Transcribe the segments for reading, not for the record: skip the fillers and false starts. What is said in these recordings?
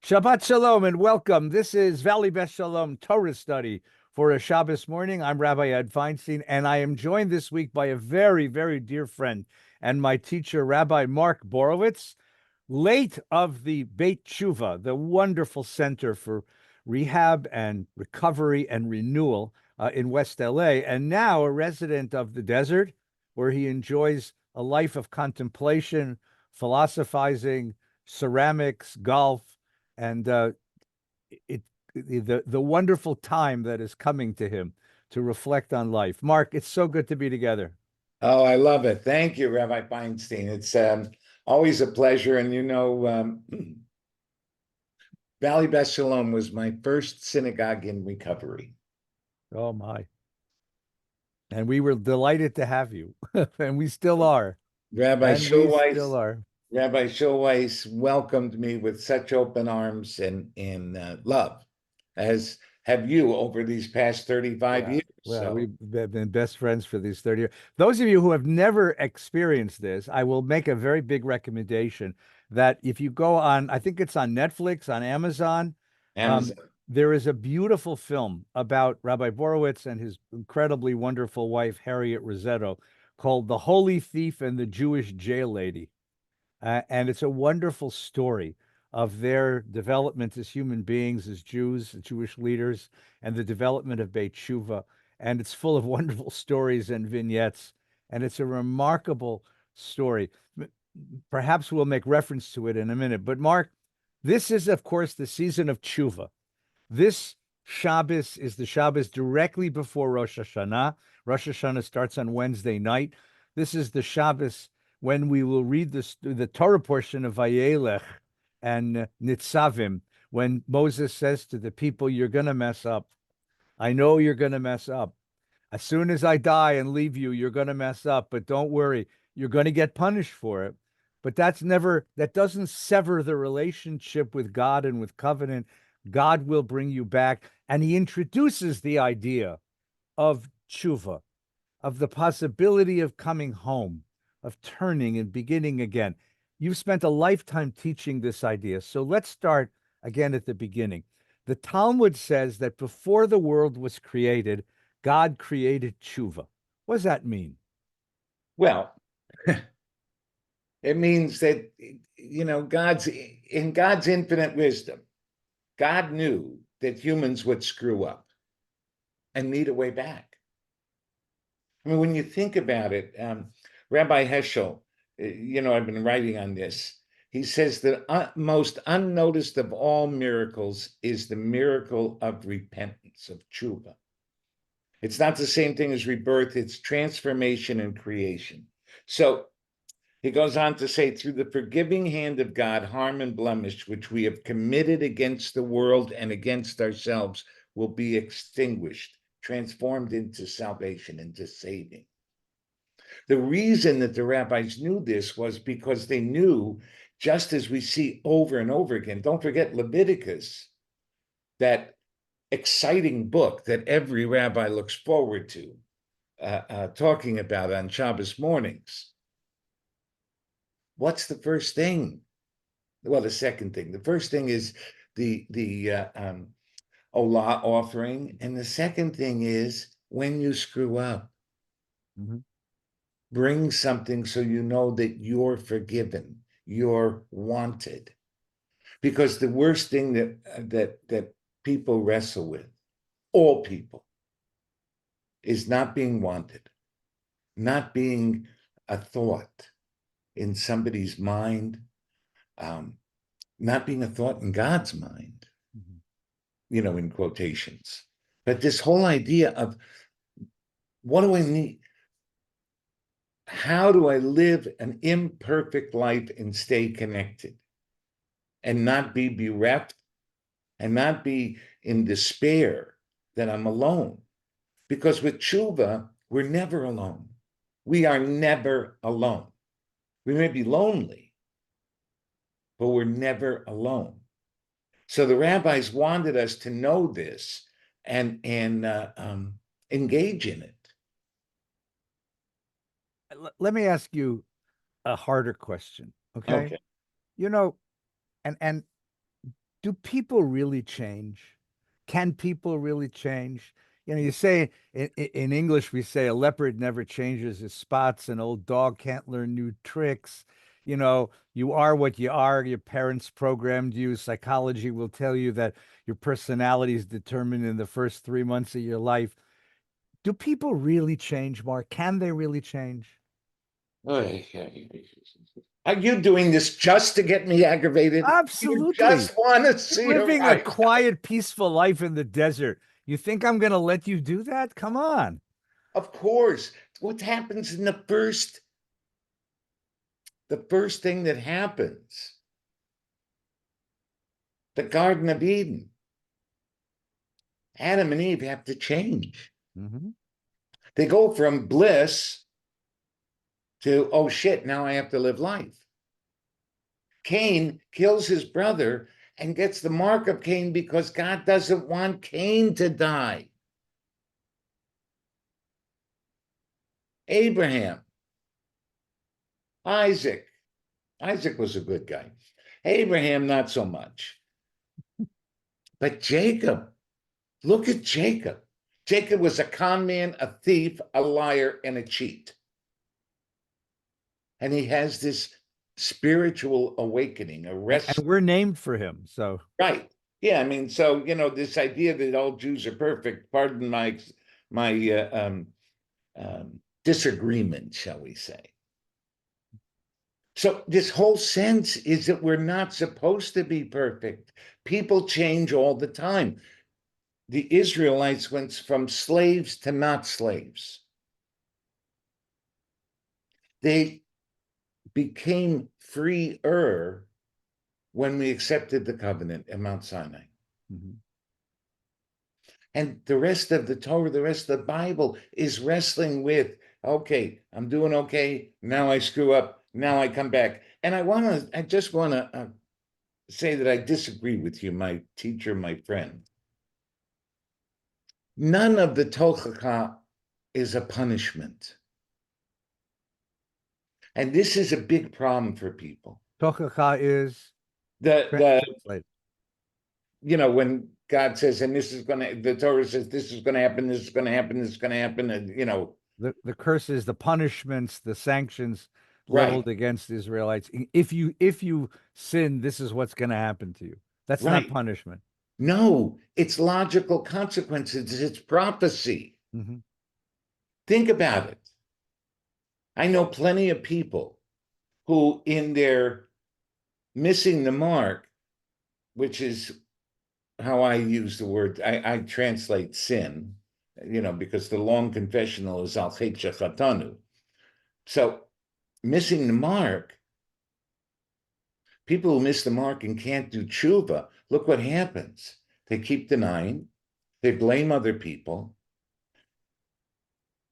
Shabbat Shalom and welcome. This is Valley Best Shalom Torah study for a Shabbos morning. I'm Rabbi Feinstein, and I am joined this week by a very, very dear friend and my teacher, Rabbi Mark Borowitz, late of the Beit Tshuva, the wonderful center for rehab and recovery and renewal in West LA, and now a resident of the desert, where he enjoys a life of contemplation, philosophizing, ceramics, golf, and it the wonderful time that is coming to him to reflect on life. Mark, it's so good to be together. Oh, I love it. Thank you, Rabbi Feinstein. It's always a pleasure. And Valley Beth Shalom was my first synagogue in recovery. Oh my. And we were delighted to have you. And we still are. Rabbi And we still Schulweis, are. Rabbi Schulweis welcomed me with such open arms and love, as have you over these past 35 Yeah. years. Well, So, we've been best friends for these 30 years. Those of you who have never experienced this, I will make a very big recommendation that if you go on, I think it's on Netflix, on Amazon, Amazon. there is a beautiful film about Rabbi Borowitz and his incredibly wonderful wife, Harriet Rosetto, called The Holy Thief and the Jewish Jail Lady. And it's a wonderful story of their development as human beings, as Jews, Jewish leaders, and the development of Beit Tshuva. And it's full of wonderful stories and vignettes. And it's a remarkable story. Perhaps we'll make reference to it in a minute. But Mark, this is, of course, the season of Tshuva. This Shabbos is the Shabbos directly before Rosh Hashanah. Rosh Hashanah starts on Wednesday night. This is the Shabbos when we will read the Torah portion of Vayelech and Nitzavim, when Moses says to the people, "You're going to mess up. I know you're going to mess up. As soon as I die and leave you, you're going to mess up, but don't worry, you're going to get punished for it." But that doesn't sever the relationship with God and with covenant. God will bring you back. And he introduces the idea of tshuva, of the possibility of coming home, of turning and beginning again. You've spent a lifetime teaching this idea. So let's start again at the beginning. The Talmud says that before the world was created, God created tshuva. What does that mean? Well, it means that, in God's infinite wisdom, God knew that humans would screw up and need a way back. I mean, when you think about it, Rabbi Heschel, I've been writing on this. He says the most unnoticed of all miracles is the miracle of repentance, of tshuva. It's not the same thing as rebirth, it's transformation and creation. So he goes on to say, through the forgiving hand of God, harm and blemish, which we have committed against the world and against ourselves, will be extinguished, transformed into salvation, into saving. The reason that the rabbis knew this was because they knew, just as we see over and over again, don't forget Leviticus, that exciting book that every rabbi looks forward to talking about on Shabbos mornings. What's the first thing? Well, the second thing. The first thing is the Olah offering, and the second thing is when you screw up, bring something so you know that you're forgiven, you're wanted. Because the worst thing that people wrestle with, all people, is not being wanted, not being a thought in somebody's mind, not being a thought in God's mind, in quotations. But this whole idea of, what do I need? How do I live an imperfect life and stay connected and not be bereft and not be in despair that I'm alone? Because with tshuva, we're never alone. We are never alone. We may be lonely, but we're never alone. So the rabbis wanted us to know this and engage in it. Let me ask you a harder question, okay? Okay. And do people really change? Can people really change? You say in English, we say a leopard never changes his spots, an old dog can't learn new tricks. You are what you are. Your parents programmed you. Psychology will tell you that your personality is determined in the first 3 months of your life. Do people really change, Mark? Can they really change? Are you doing this just to get me aggravated? You Absolutely. just want to You're see a living a rise. quiet, peaceful life in the desert. You think I'm going to let you do that? Come on. Of course. What happens in the first thing that happens? The Garden of Eden. Adam and Eve have to change. Mm-hmm. They go from bliss to, oh shit, now I have to live life. Cain kills his brother and gets the mark of Cain because God doesn't want Cain to die. Abraham, Isaac. Isaac was a good guy. Abraham, not so much. But Jacob, look at Jacob. Jacob was a con man, a thief, a liar, and a cheat. And he has this spiritual awakening, a rest. And we're named for him. So, Right. Yeah. I mean, so, this idea that all Jews are perfect, pardon my disagreement, shall we say. So this whole sense is that we're not supposed to be perfect. People change all the time. The Israelites went from slaves to not slaves. They became freer when we accepted the covenant at Mount Sinai. mhm. And the rest of the Torah, the rest of the Bible is wrestling with, okay, I'm doing okay. Now I screw up. Now I come back. And I just want to say that I disagree with you, my teacher, my friend. None of the Tochacha is a punishment. And this is a big problem for people. Tochacha is The translate. when God says, and the Torah says, this is going to happen, this is going to happen, this is going to happen, and The curses, the punishments, the sanctions right, leveled against the Israelites. If you sin, this is what's going to happen to you. That's not right. punishment. No, it's logical consequences, it's prophecy. Mhm. Think about it. I know plenty of people who, in their missing the mark, which is how I use the word, I translate sin, because the long confessional is al chet shechatanu. So missing the mark, people who miss the mark and can't do chuva, look what happens. They keep denying, they blame other people,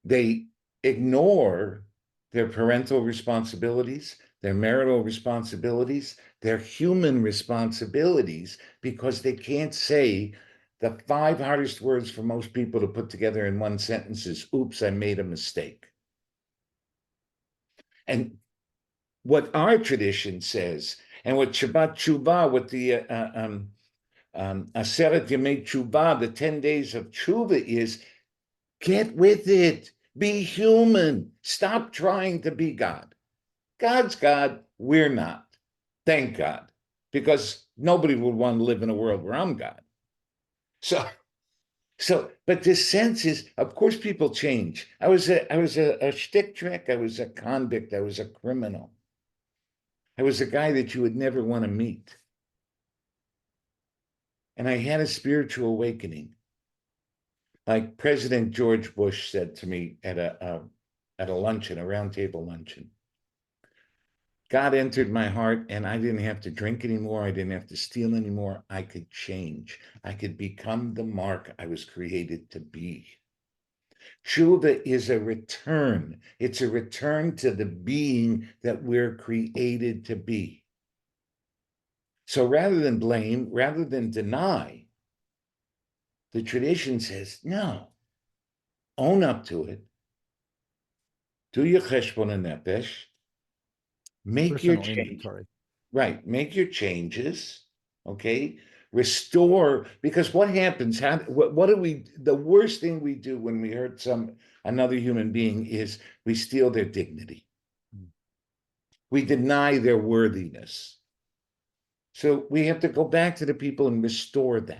they ignore their parental responsibilities, their marital responsibilities, their human responsibilities, because they can't say the 5 hardest words for most people to put together in one sentence is, oops, I made a mistake. And what our tradition says, and what Shabbat Tshuva, what the Aseret Yemei Tshuva, the 10 days of Tshuva is, get with it. Be human. Stop trying to be God. God's God. We're not. Thank God. Because nobody would want to live in a world where I'm God. But this sense is, of course, people change. I was a shtick trick. I was a convict. I was a criminal. I was a guy that you would never want to meet. And I had a spiritual awakening. Like President George Bush said to me at a luncheon, a roundtable luncheon. God entered my heart and I didn't have to drink anymore. I didn't have to steal anymore. I could change. I could become the mark I was created to be. Chuva is a return. It's a return to the being that we're created to be. So rather than blame, rather than deny, the tradition says, no, own up to it. Do your cheshbon nefesh. Make your Personal change. inventory. Right. Make your changes. Okay. restore, because what happens, what do we, the worst thing we do when we hurt another human being is we steal their dignity. We deny their worthiness. So we have to go back to the people and restore that.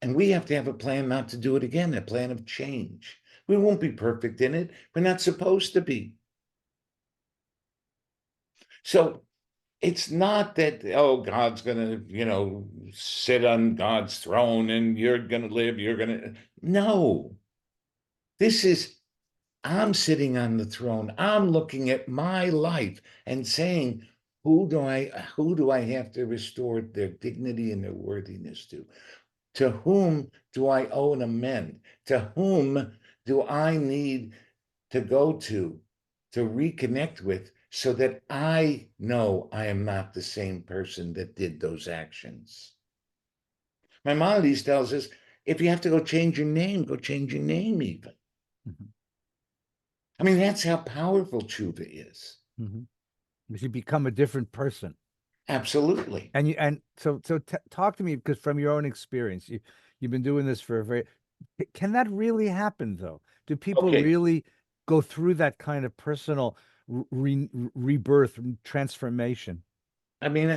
And we have to have a plan not to do it again, a plan of change. We won't be perfect in it. We're not supposed to be. So it's not that, oh, God's going to, sit on God's throne and you're going to live, no. This is, I'm sitting on the throne. I'm looking at my life and saying, who do I have to restore their dignity and their worthiness to? To whom do I owe an amend? To whom do I need to go to reconnect with, so that I know I am not the same person that did those actions? Maimonides tells us, if you have to go change your name, go change your name even. Mm-hmm. I mean, that's how powerful chuva is. Mm-hmm. You become a different person. Absolutely. And so talk to me, because from your own experience, you've been doing this for a very, can that really happen though? Do people Okay. really go through that kind of personal rebirth, transformation? I mean,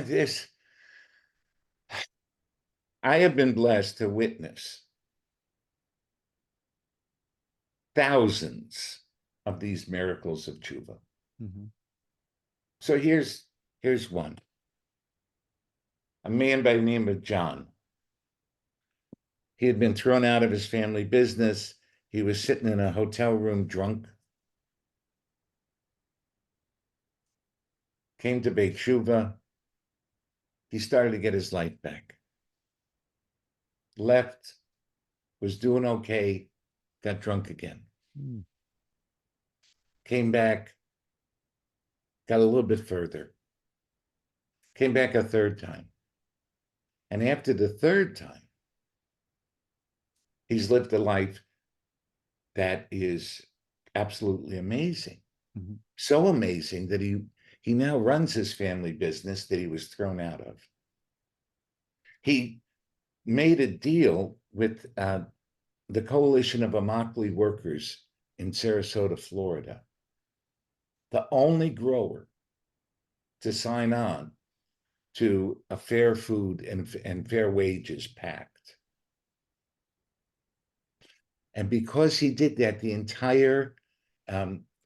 I have been blessed to witness thousands of these miracles of chuva. Mm-hmm. So here's one. A man by the name of John. He had been thrown out of his family business. He was sitting in a hotel room drunk. Came to Beit Tshuva. He started to get his life back. Left, was doing okay, got drunk again. Mm. Came back, got a little bit further. Came back a third time. And after the third time, he's lived a life that is absolutely amazing. Mm-hmm. So amazing that he now runs his family business that he was thrown out of. He made a deal with the Coalition of Immokalee Workers in Sarasota, Florida, the only grower to sign on to a fair food and fair wages pact. And because he did that, the entire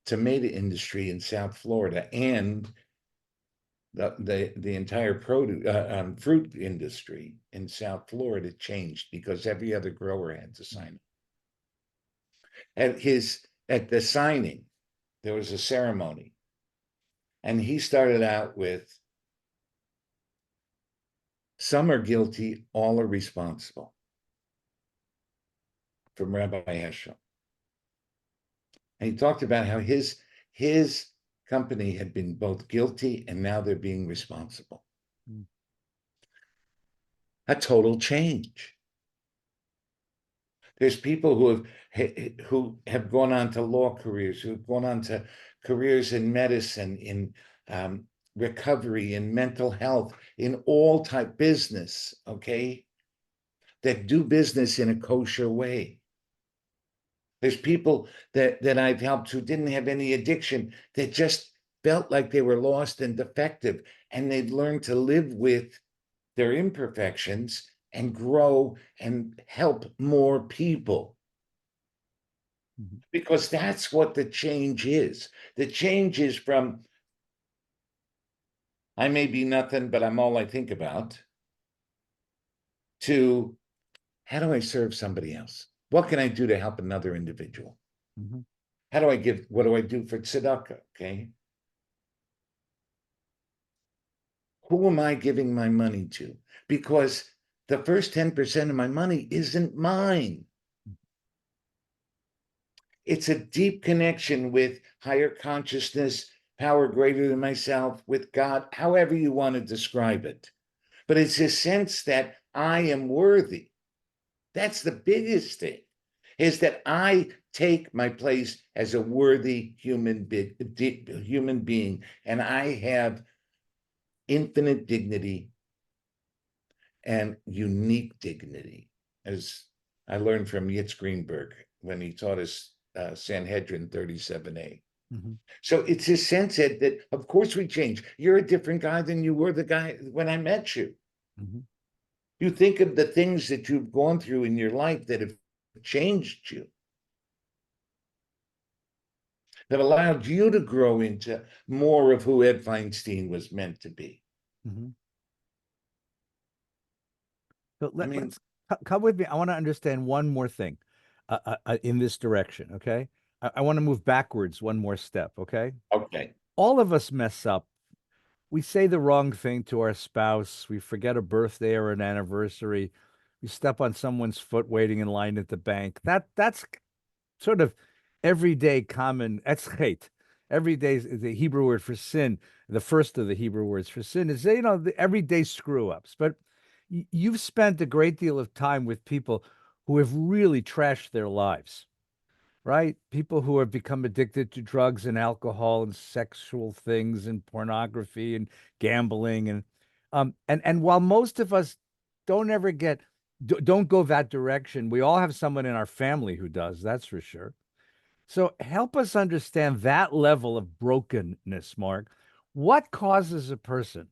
tomato industry in South Florida and the entire produce fruit industry in South Florida changed, because every other grower had to sign up. At the signing, there was a ceremony, and he started out with, some are guilty, all are responsible, from Rabbi Heschel. And he talked about how his company had been both guilty and now they're being responsible. Mm. A total change. There's people who have gone on to law careers, who've gone on to careers in medicine, in recovery, in mental health, in all type business, okay, that do business in a kosher way. There's people that I've helped who didn't have any addiction, that just felt like they were lost and defective, and they'd learned to live with their imperfections and grow and help more people. Mm-hmm. Because that's what the change is. The change is from, I may be nothing, but I'm all I think about, to, how do I serve somebody else? What can I do to help another individual? Mm-hmm. How do I give, what do I do for tzedakah? Okay. Who am I giving my money to? Because the first 10% of my money isn't mine. It's a deep connection with higher consciousness, power greater than myself, with God, however you want to describe it. But it's a sense that I am worthy. That's the biggest thing, is that I take my place as a worthy human being, and I have infinite dignity and unique dignity, as I learned from Yitz Greenberg when he taught us Sanhedrin 37a. Mm-hmm. So it's a sense that, of course, we change. You're a different guy than you were the guy when I met you. Mm-hmm. You think of the things that you've gone through in your life that have changed you, that allowed you to grow into more of who Ed Feinstein was meant to be. Mm-hmm. So I mean, let's come with me. I want to understand one more thing in this direction. Okay. I want to move backwards one more step. Okay. okay. All of us mess up. We say the wrong thing to our spouse. We forget a birthday or an anniversary. We step on someone's foot waiting in line at the bank. That's sort of everyday common. That's hate. Every day is the Hebrew word for sin. The first of the Hebrew words for sin is, the everyday screw ups. But you've spent a great deal of time with people who have really trashed their lives, right? People who have become addicted to drugs and alcohol and sexual things and pornography and gambling and while most of us don't ever don't go that direction, we all have someone in our family who does, that's for sure. So help us understand that level of brokenness, Mark. What causes a person?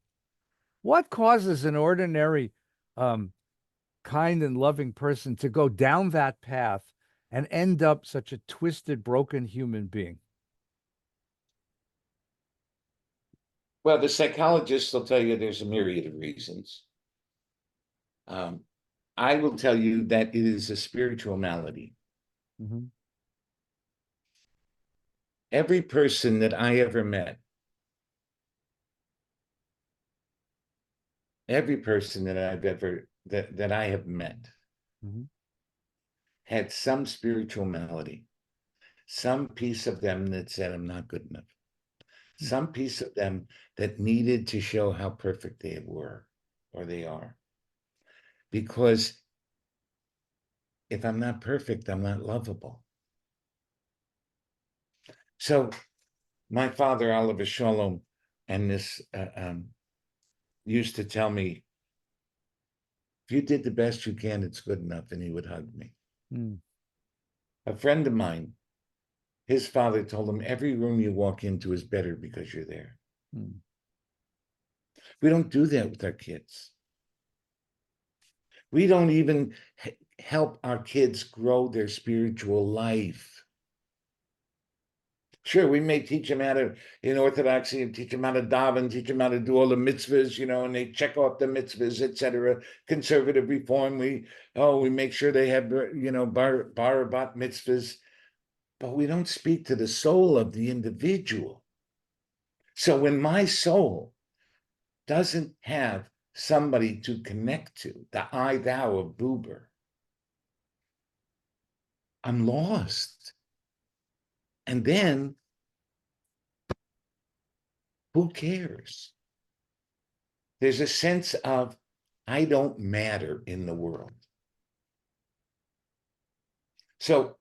What causes an ordinary, um, kind and loving person to go down that path and end up such a twisted, broken human being? Well, the psychologists will tell you there's a myriad of reasons. I will tell you that it is a spiritual malady. Mm-hmm. Every person that I ever met, every person that I've ever that I have met Mm-hmm. had some spiritual malady, some piece of them that said I'm not good enough, some piece of them that needed to show how perfect they were or they are. Because if I'm not perfect, I'm not lovable. So my father, Oliver Shalom, and this used to tell me, if you did the best you can, it's good enough, and he would hug me. Mm. A friend of mine, his father told him, every room you walk into is better because you're there. Mm. We don't do that with our kids. We don't even help our kids grow their spiritual life. Sure, we may teach them how to, in Orthodoxy, and teach them how to daven, teach them how to do all the mitzvahs, and they check off the mitzvahs, etc. Conservative reform, we make sure they have, bar bat mitzvahs, but we don't speak to the soul of the individual. So when my soul doesn't have somebody to connect to, the I thou of Buber, I'm lost. And then who cares? There's a sense of I don't matter in the world. So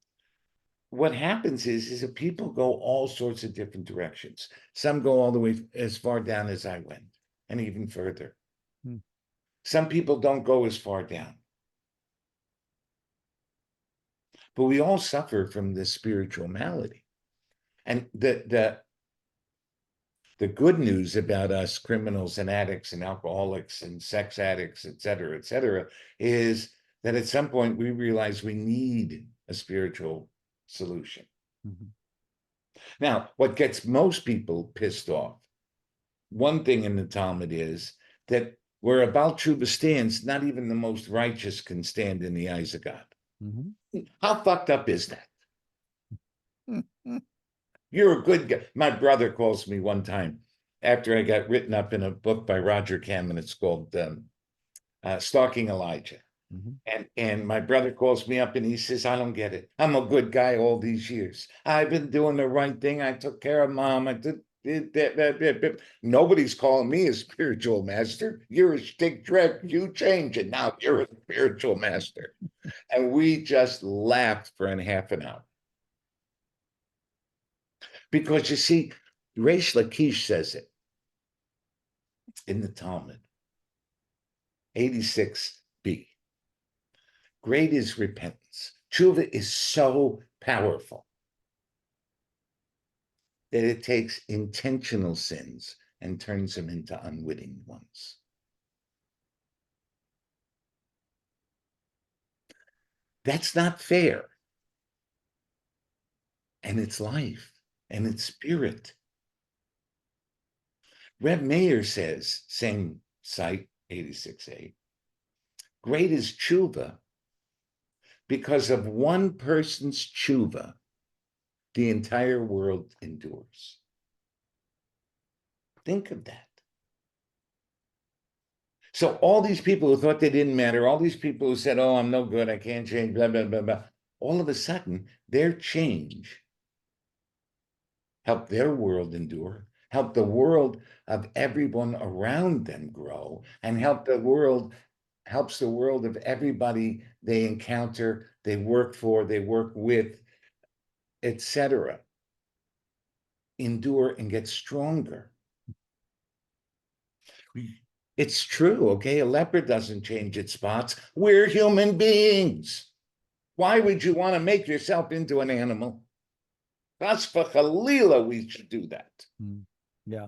what happens is that people go all sorts of different directions. Some go all the way as far down as I went, and even further. Mm. Some people don't go as far down. But we all suffer from this spiritual malady. And the good news about us criminals and addicts and alcoholics and sex addicts, et cetera, is that at some point we realize we need a spiritual solution. Mm-hmm. Now, what gets most people pissed off, one thing in the Talmud is that where a Baal Tshuva stands, not even the most righteous can stand in the eyes of God. Mm-hmm. How fucked up is that? Mm-hmm. You're a good guy. My brother calls me one time after I got written up in a book by Roger Cameron. It's called Stalking Elijah. Mm-hmm. And my brother calls me up and he says, I don't get it. I'm a good guy all these years. I've been doing the right thing. I took care of mom. I did that. Nobody's calling me a spiritual master. You're a stick dread. You change it. Now you're a spiritual master. And we just laughed for half an hour. Because you see, Reish Lakish says it in the Talmud. 86b. Great is repentance. Chuva is so powerful that it takes intentional sins and turns them into unwitting ones. That's not fair. And it's life and it's spirit. Reb Meir says, same site, 86a, great is tshuva because of one person's tshuva, the entire world endures. Think of that. So all these people who thought they didn't matter, all these people who said, oh, I'm no good, I can't change, blah, blah, blah, blah, all of a sudden, their change helped their world endure, helped the world of everyone around them grow, and helps the world of everybody they encounter, they work for, they work with, etc., endure and get stronger. It's true, okay? A leopard doesn't change its spots. We're human beings. Why would you want to make yourself into an animal? That's for Khalila, we should do that. Yeah.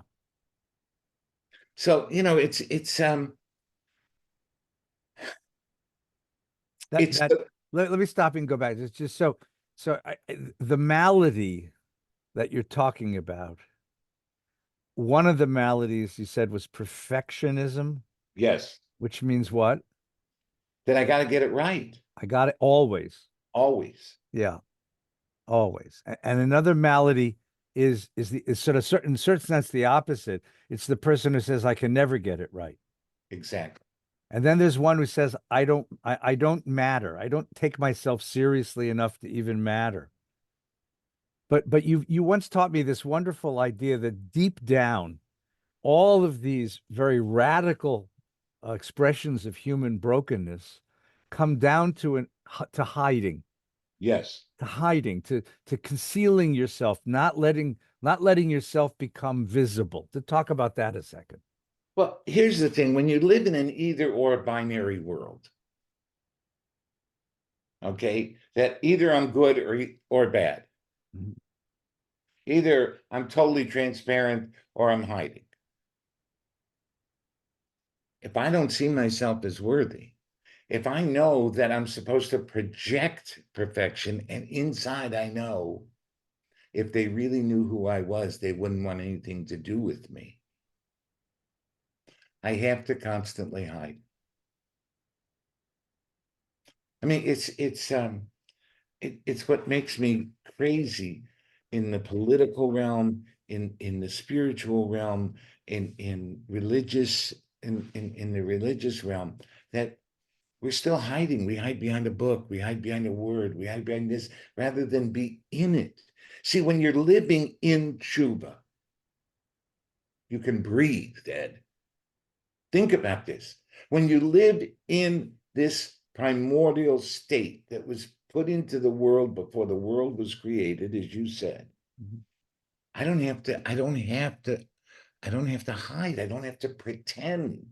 So, it's let me stop and go back. It's just the malady that you're talking about, one of the maladies you said was perfectionism, yes, which means what? that I got to get it right. I got it always. Always. Yeah, always. And another malady is sort of certain sense the opposite. It's the person who says I can never get it right. Exactly. And then there's one who says I don't matter. I don't take myself seriously enough to even matter. But you once taught me this wonderful idea that deep down, all of these very radical expressions of human brokenness come down to hiding, Yes. to concealing yourself, not letting yourself become visible. To talk about that a second. Well, here's the thing. When you live in an either or binary world, okay, that either I'm good or bad. Mm-hmm. Either I'm totally transparent or I'm hiding. If I don't see myself as worthy, if I know that I'm supposed to project perfection, and inside I know if they really knew who I was, they wouldn't want anything to do with me. I have to constantly hide. I mean, it's what makes me crazy in the political realm, in the spiritual realm, in religious, in the religious realm, that we're still hiding. We hide behind a book, we hide behind a word, we hide behind this, rather than be in it. See, when you're living in chuva, you can breathe, Ed. Think about this. When you live in this primordial state that was put into the world before the world was created, as you said, Mm-hmm. I don't have to hide. I don't have to pretend.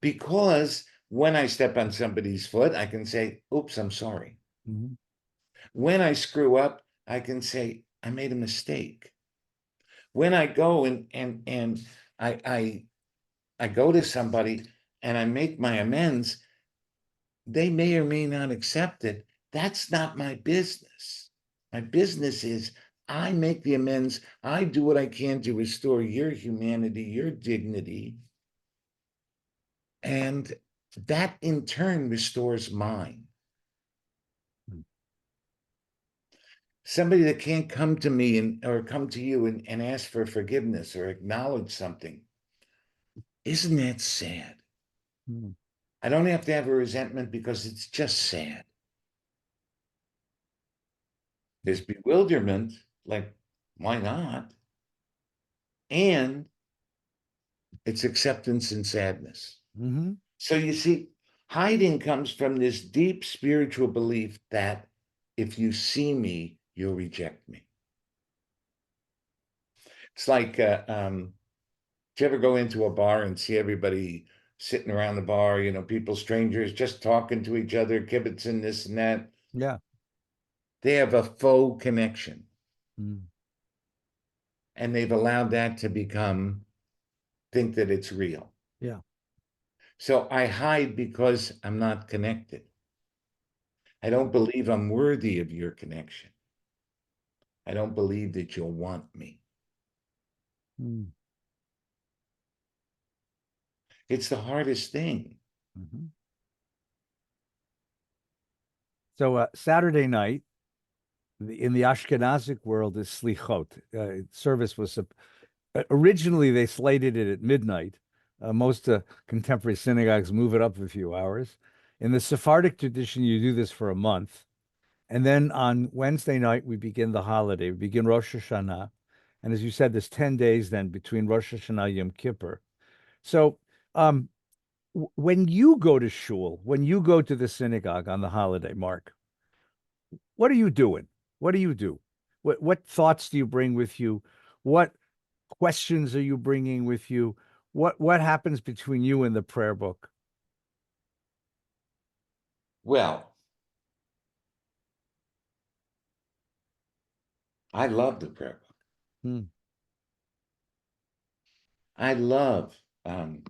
Because when I step on somebody's foot, I can say, oops, I'm sorry. Mm-hmm. When I screw up, I can say, I made a mistake. When I go and I go to somebody and I make my amends, they may or may not accept it. That's not my business. My business is I make the amends. I do what I can to restore your humanity, your dignity. And that in turn restores mine. Somebody that can't come to me or come to you and ask for forgiveness or acknowledge something. Isn't that sad? Mm-hmm. I don't have to have a resentment because it's just sad. There's bewilderment, like, why not? And it's acceptance and sadness. Mm-hmm. So you see, hiding comes from this deep spiritual belief that if you see me, you'll reject me. It's like, do you ever go into a bar and see everybody sitting around the bar, people, strangers, just talking to each other, kibitzing this and that. Yeah. They have a faux connection. Mm. And they've allowed that to think that it's real. Yeah. So I hide because I'm not connected. I don't believe I'm worthy of your connection. I don't believe that you'll want me. Mm. It's the hardest thing. Mm-hmm. So Saturday night in the Ashkenazic world is slichot. Service was originally they slated it at midnight. Most contemporary synagogues move it up a few hours. In the Sephardic tradition, you do this for a month. And then on Wednesday night, we begin the holiday. We begin Rosh Hashanah. And as you said, there's 10 days then between Rosh Hashanah and Yom Kippur. So um, when you go to shul, when you go to the synagogue on the holiday, Mark, what are you doing? What do you do? What thoughts do you bring with you? What questions are you bringing with you? What happens between you and the prayer book? Well, I love the prayer book. Hmm. I love, um,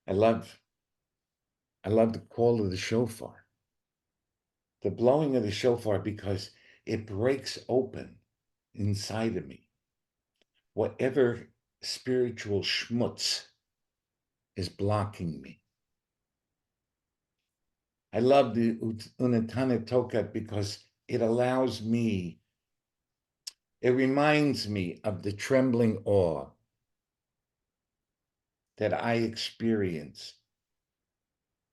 I love, I love the call of the shofar, the blowing of the shofar, because it breaks open inside of me whatever spiritual schmutz is blocking me. I love the Unatana Tokat because it allows me, it reminds me of the trembling awe that I experience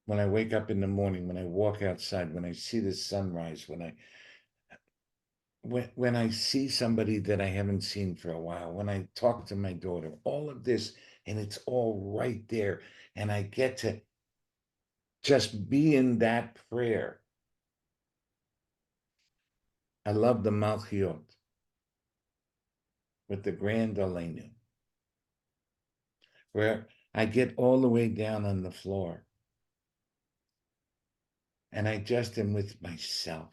when I wake up in the morning, when I walk outside, when I see the sunrise, when I see somebody that I haven't seen for a while, when I talk to my daughter, all of this, and it's all right there. And I get to just be in that prayer. I love the Malchiot with the Grand Aleinu, where I get all the way down on the floor and I just am with myself.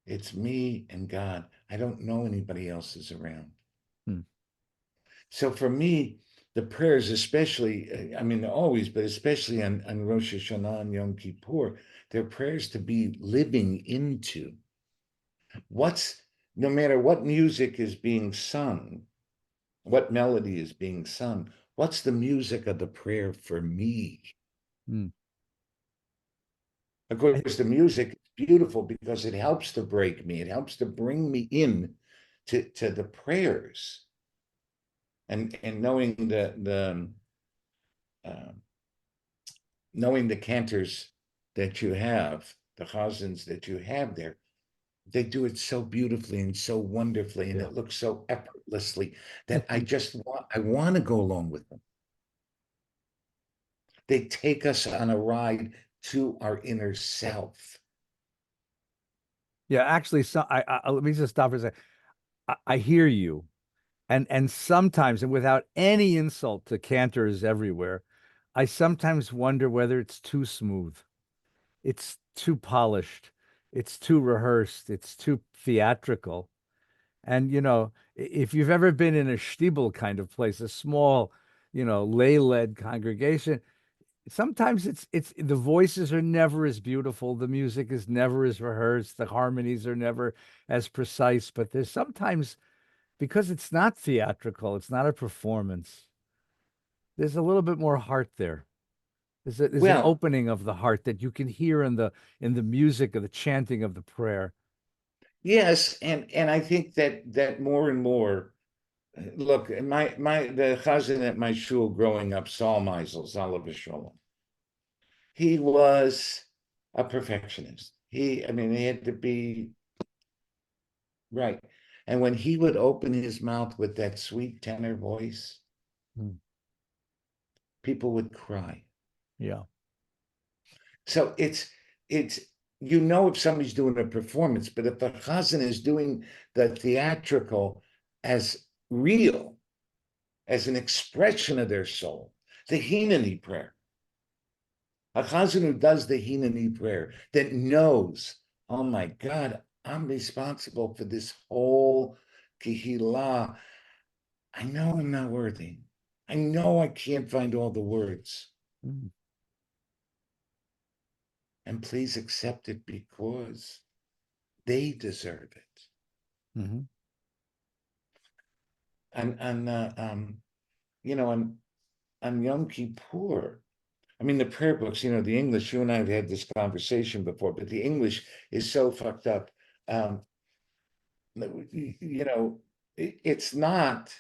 It's me and God. I don't know anybody else is around. Hmm. So for me, the prayers, especially, I mean, always, but especially on Rosh Hashanah and Yom Kippur, they're prayers to be living into. No matter what music is being sung, what melody is being sung, what's the music of the prayer for me? Hmm. Of I, course, the music is beautiful because it helps to break me. It helps to bring me in to the prayers and uh, knowing the cantors that you have, the chazans that you have there. They do it so beautifully and so wonderfully, and yeah. it looks so effortlessly I that think I want to go along with them. They take us on a ride to our inner self. yeah, actually so let me just stop for a second. I hear you. And sometimes, and without any insult to cantors everywhere, I sometimes wonder whether it's too smooth. It's too polished. It's too rehearsed. It's too theatrical. And if you've ever been in a shtibel kind of place, a small, lay-led congregation, sometimes it's the voices are never as beautiful, the music is never as rehearsed, the harmonies are never as precise, but there's sometimes because it's not theatrical, it's not a performance. There's a little bit more heart there. There's an Well, opening of the heart that you can hear in the music of the chanting of the prayer. yes, and I think that more and more. Look, the chazan at my shul growing up, Saul Meisel, Zalav Shalom, he was a perfectionist. I mean, he had to be right. And when he would open his mouth with that sweet tenor voice, Hmm. people would cry. Yeah. So it's if somebody's doing a performance, but if the chazan is doing the theatrical as real, as an expression of their soul, The Hineni prayer. A chazan who does the Hineni prayer, that knows, oh my God, I'm responsible for this whole kihila. I know I'm not worthy. I know I can't find all the words. Mm. And please accept it because they deserve it. Mhm. And you know, on Yom Kippur, I mean, the prayer books, the English, you and I have had this conversation before, but the English is so fucked up. It's not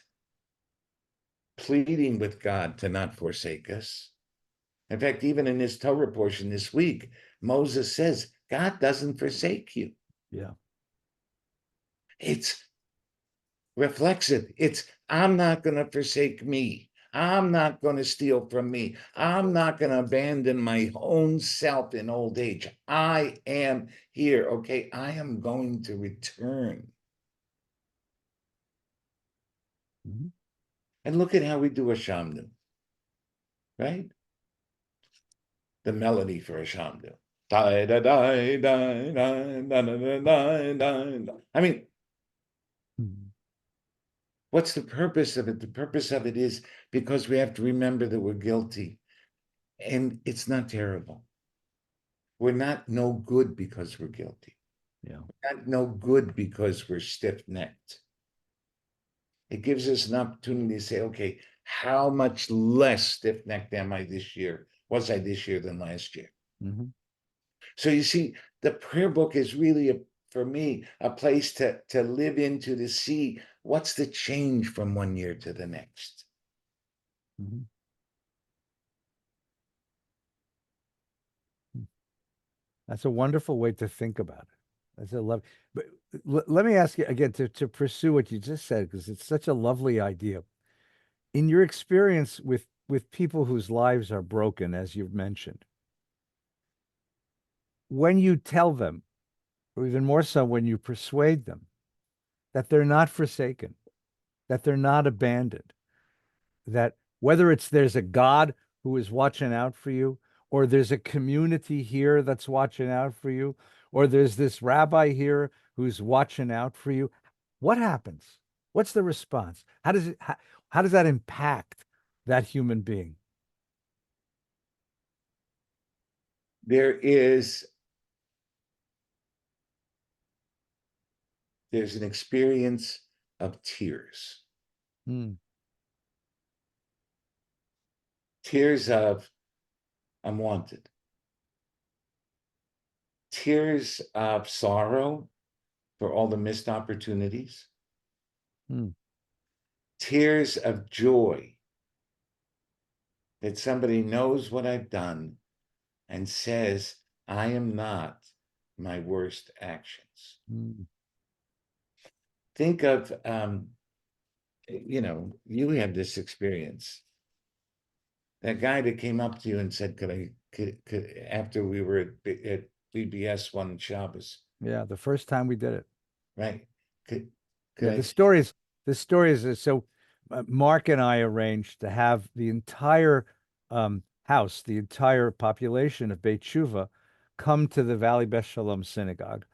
pleading with God to not forsake us. In fact, even in this Torah portion this week, Moses says, God doesn't forsake you. Yeah. It's reflexive. It's, I'm not going to forsake me. I'm not going to steal from me. I'm not going to abandon my own self in old age. I am here. Okay. I am going to return. Mhm. And look at how we do a shamnu, right? The melody for a shamnu. I mean, Mhm. what's the purpose of it? The purpose of it is because we have to remember that we're guilty. And it's not terrible. We're not no good because we're guilty. Yeah. We're not no good because we're stiff-necked. It gives us an opportunity to say, okay, how much less stiff-necked am I this year? Was I this year than last year? Mhm. So you see, the prayer book is really, for me, a place to live into, to see what's the change from one year to the next. Mhm. That's a wonderful way to think about it. That's a love. But let me ask you again to pursue what you just said, because it's such a lovely idea. In your experience with people whose lives are broken, as you've mentioned, when you tell them, or even more so when you persuade them, that they're not forsaken, that they're not abandoned, that whether it's there's a God who is watching out for you, or there's a community here that's watching out for you, or there's this rabbi here who's watching out for you, what happens? What's the response? How does that impact that human being? There's an experience of tears. Mm, Tears of unwanted. Tears of sorrow for all the missed opportunities. mm, Tears of joy that somebody knows what I've done and says, I am not my worst actions. mm. Think of, you have this experience. That guy that came up to you and said, could after we were at BBS one Shabbos, Yeah, the first time we did it. right? Could, could Yeah, I, the story is so Mark and I arranged to have the entire house, the entire population of Beit Tshuva come to the Valley Beth Shalom synagogue,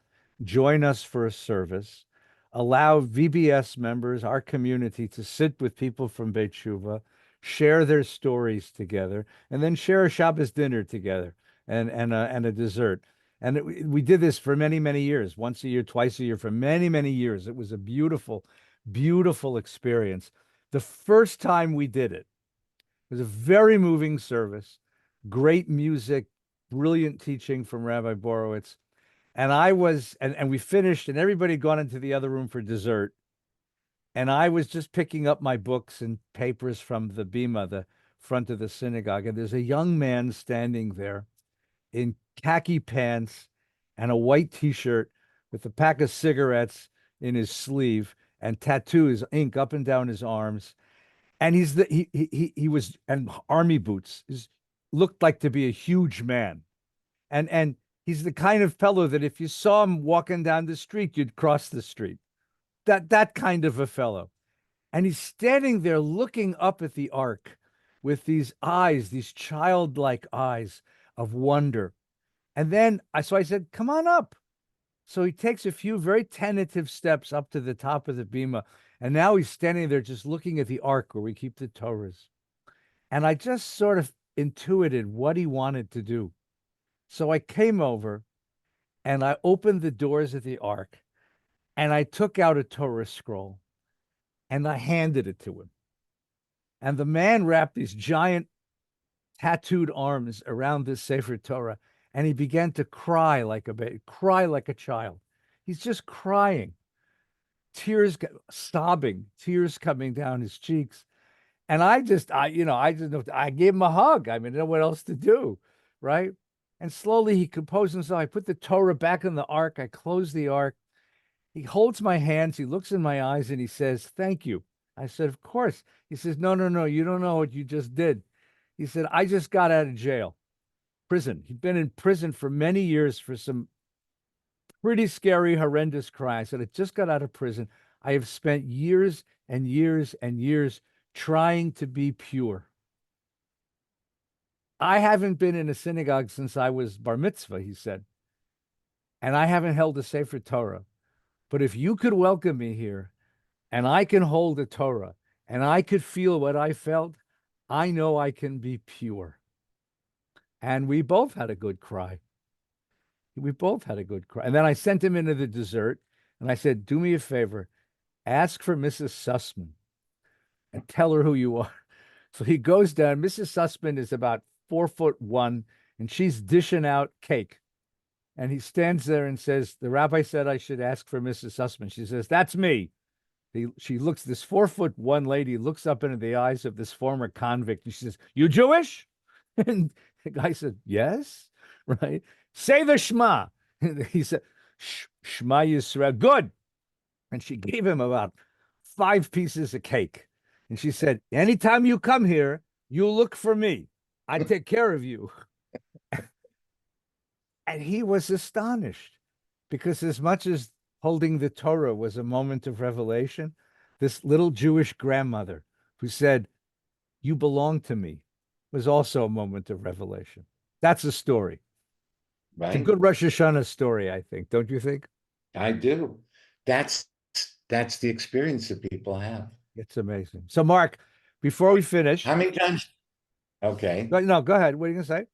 join us for a service, allow VBS members, our community, to sit with people from Beit Tshuva, share their stories together, and then share a Shabbos dinner together and a dessert. And we did this for many, many years, once a year, twice a year, for many, many years. It was a beautiful, beautiful experience. The first time we did it was a very moving service, great music, brilliant teaching from Rabbi Borowitz. And we finished, and everybody had gone into the other room for dessert. And I was just picking up my books and papers from the bima, the front of the synagogue. And there's a young man standing there in khaki pants and a white t-shirt with a pack of cigarettes in his sleeve and tattoos, ink up and down his arms. And he was, and army boots. Looked like to be a huge man. And he's the kind of fellow that if you saw him walking down the street, you'd cross the street. That kind of a fellow. And he's standing there looking up at the ark with these eyes, these childlike eyes of wonder. And then so I said, come on up. So he takes a few very tentative steps up to the top of the bima. And now he's standing there just looking at the ark where we keep the Torahs. And I just sort of intuited what he wanted to do. So I came over and I opened the doors of the ark and I took out a Torah scroll and I handed it to him. And the man wrapped these giant tattooed arms around this Sefer Torah, and he began to cry like a baby, cry like a child. He's just crying, tears, sobbing, tears coming down his cheeks. And I gave him a hug. I mean, I didn't know what else to do, right? And slowly he composed himself. I put the Torah back in the ark. I closed the ark. He holds my hands. He looks in my eyes and he says, "Thank you." I said, "Of course." He says, "No, no, no. You don't know what you just did." He said, "I just got out of jail, prison. He'd been in prison for many years for some pretty scary, horrendous crime." I said, "I just got out of prison. I have spent years and years and years trying to be pure. I haven't been in a synagogue since I was bar mitzvah," he said, "and I haven't held a Sefer Torah. But if you could welcome me here and I can hold a Torah and I could feel what I felt, I know I can be pure." And we both had a good cry. We both had a good cry. And then I sent him into the dessert and I said, "Do me a favor, ask for Mrs. Sussman and tell her who you are." So he goes down. Mrs. Sussman is about 4'1" and she's dishing out cake. And he stands there and says, "The rabbi said I should ask for Mrs. Sussman." She says, "That's me." She looks, this 4'1" lady looks up into the eyes of this former convict and she says, "You Jewish?" And the guy said, "Yes." Right? "Say the Shema." And he said, "Shema Yisrael." "Good." And she gave him about 5 pieces of cake. And she said, "Anytime you come here, you look for me. I take care of you." And he was astonished because, as much as holding the Torah was a moment of revelation, this little Jewish grandmother who said, "You belong to me," was also a moment of revelation. That's a story. It's a Right? good Rosh Hashanah story, I think. Don't you think? I do. That's that's the experience that people have. It's amazing. So, Mark, before we How finish, many times? Okay. no, go ahead. What are you going to say?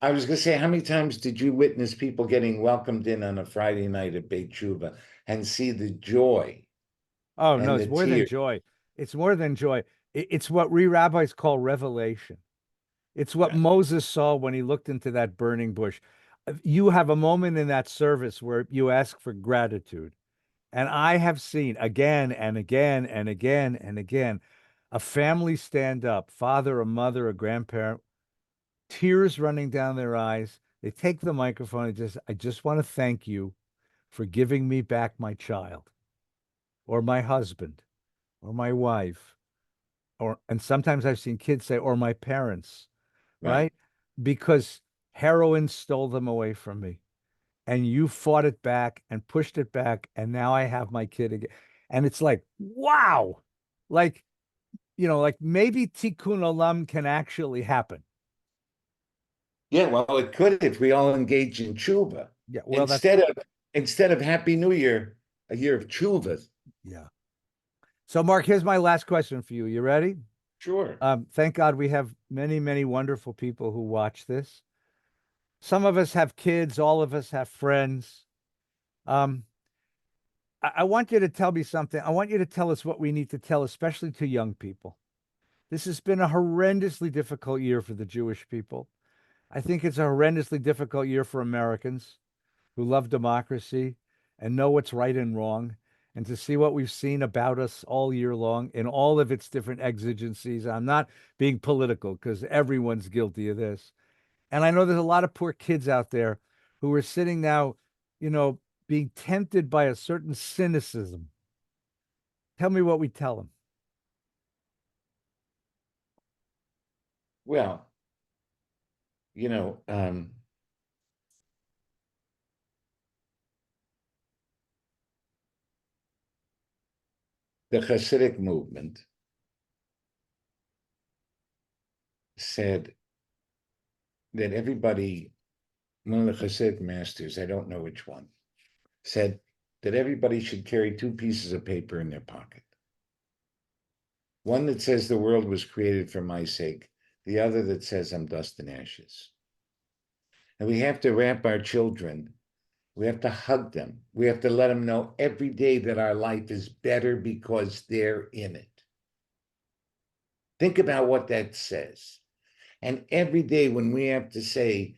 I was going to say, how many times did you witness people getting welcomed in on a Friday night at Beit Tshuva and see the joy Oh, no, and it's the more than tears? joy. It's more than joy. It's what we rabbis call revelation. It's what Right. Moses saw when he looked into that burning bush. You have a moment in that service where you ask for gratitude. And I have seen again and again and again and again a family stand up, father, a mother, a grandparent, tears running down their eyes. They take the microphone and I just want to thank you for giving me back my child or my husband or my wife. And sometimes I've seen kids say, or my parents, Right. right? Because heroin stole them away from me. And you fought it back and pushed it back. And now I have my kid again. And it's like, wow. Like, like maybe tikkun olam can actually happen. Yeah, well, it could if we all engage in chuva. Yeah. Well, Instead of instead of Happy New Year, a year of chuvas. yeah. So, Mark, here's my last question for you. You ready? Sure. Thank God we have many, many wonderful people who watch this. Some of us have kids, all of us have friends. Um, I want you to tell me something. I want you to tell us what we need to tell, especially to young people. This has been a horrendously difficult year for the Jewish people. I think it's a horrendously difficult year for Americans who love democracy and know what's right and wrong, and to see what we've seen about us all year long in all of its different exigencies. I'm not being political because everyone's guilty of this. And I know there's a lot of poor kids out there who are sitting now, you know, being tempted by a certain cynicism. Tell me what we tell them. Well, you know, the Hasidic movement said that everybody, one of the Hasidic masters, I don't know which one, said that everybody should carry two pieces of paper in their pocket. One that says the world was created for my sake, the other that says I'm dust and ashes. And we have to wrap our children. We have to hug them. We have to let them know every day that our life is better because they're in it. Think about what that says. And every day when we have to say,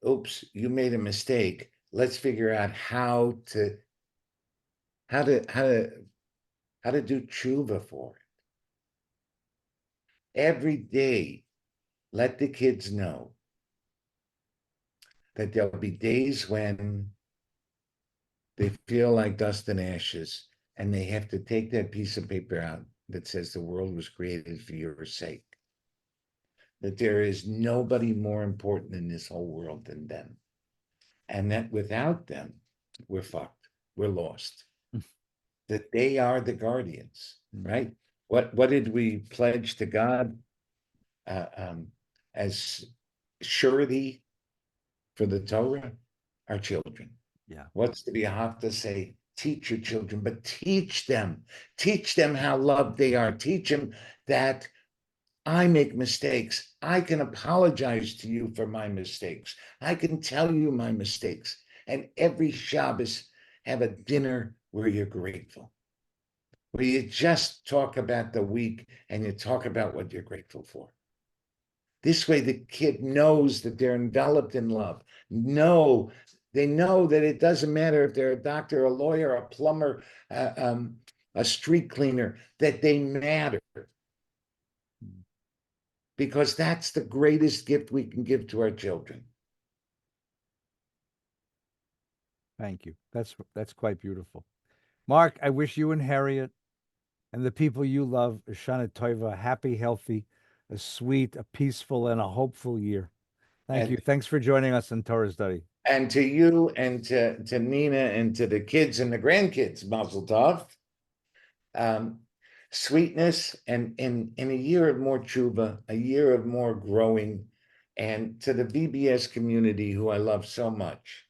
oops, you made a mistake, let's figure out how to do chuva for it. Every day, let the kids know that there'll be days when they feel like dust and ashes, and they have to take that piece of paper out that says the world was created for your sake. That there is nobody more important in this whole world than them. And that without them, we're fucked. We're lost. That they are the guardians, right? What did we pledge to God as surety for the Torah? Our children. Yeah. What's the B'ahavta say? Teach your children, but teach them how loved they are. Teach them that I make mistakes. I can apologize to you for my mistakes. I can tell you my mistakes. And every Shabbos, have a dinner where you're grateful, where you just talk about the week and you talk about what you're grateful for. This way, the kid knows that they're enveloped in love. They know that it doesn't matter if they're a doctor, a lawyer, a plumber, a street cleaner, that they matter. Because that's the greatest gift we can give to our children. Thank you. That's quite beautiful. Mark, I wish you and Harriet and the people you love a Shana Tova, happy, healthy, a sweet, a peaceful, and a hopeful year. Thank you. Thanks for joining us in Torah Study. And to you and to Nina and to the kids and the grandkids, Mazel Tov. Sweetness and in a year of more chuva, a year of more growing, and to the VBS community who I love so much,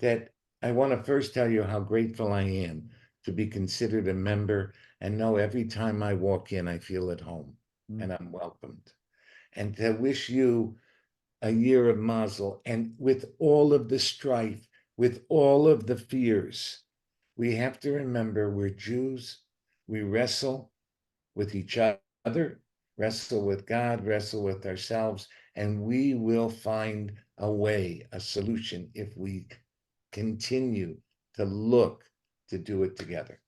that I want to first tell you how grateful I am to be considered a member and know every time I walk in, I feel at home and I'm welcomed. And to wish you a year of Mazel, and with all of the strife, with all of the fears, we have to remember we're Jews. We wrestle with each other, wrestle with God, wrestle with ourselves, and we will find a way, a solution, if we continue to look to do it together.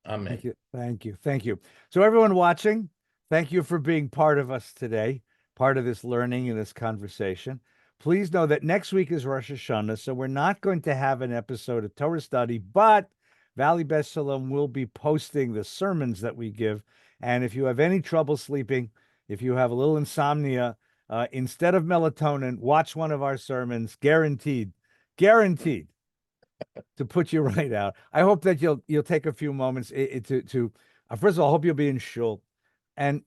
Amen. Thank you. Thank you. Thank you. So everyone watching, thank you for being part of us today, part of this learning and this conversation. Please know that next week is Rosh Hashanah, so we're not going to have an episode of Torah Study, but Valley Best Shalom will be posting the sermons that we give. And if you have any trouble sleeping, if you have a little insomnia, instead of melatonin, watch one of our sermons, guaranteed to put you right out. I hope that you'll take a few moments to first of all, I hope you'll be in shul, and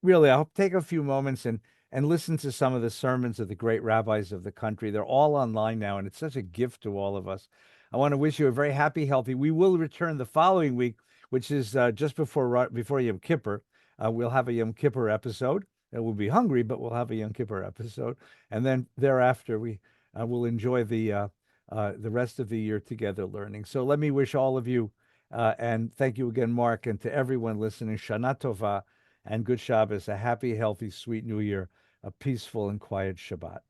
really, I hope take a few moments and listen to some of the sermons of the great rabbis of the country. They're all online now, and it's such a gift to all of us. I want to wish you a very happy, healthy. We will return the following week, which is just before Yom Kippur. We'll have a Yom Kippur episode. We'll be hungry, but we'll have a Yom Kippur episode, and then thereafter we will enjoy the rest of the year together learning. So let me wish all of you, and thank you again, Mark, and to everyone listening, Shana Tova and good Shabbos, a happy, healthy, sweet New Year, a peaceful and quiet Shabbat.